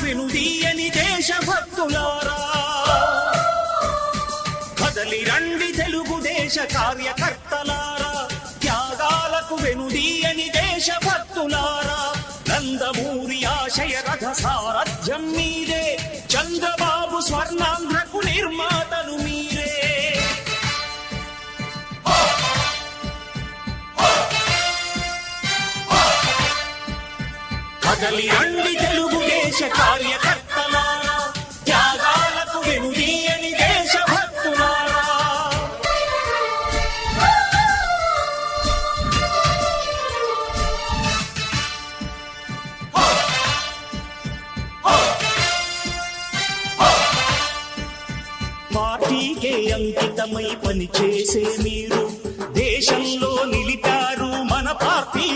వెనుదీయని దేశభక్తులారా, కదలి రండి తెలుగుదేశ కార్యకర్తలారా, త్యాగాలకు వెనుదీయని దేశభక్తులారా. నందమూరి ఆశయ రథ సారథ్యం మీరే, చంద్రబాబు స్వర్ణాంధ్రకు నిర్మాతలు మీరే. కదలి రండి తెలుగుదేశ కార్యకర్తలారా, త్యాగాలకు వెనుదీయని దేశభక్తులారా. పార్టీకే అంకితమై పనిచేసే మీరు దేశంలో నిలిపారు మన పార్టీ.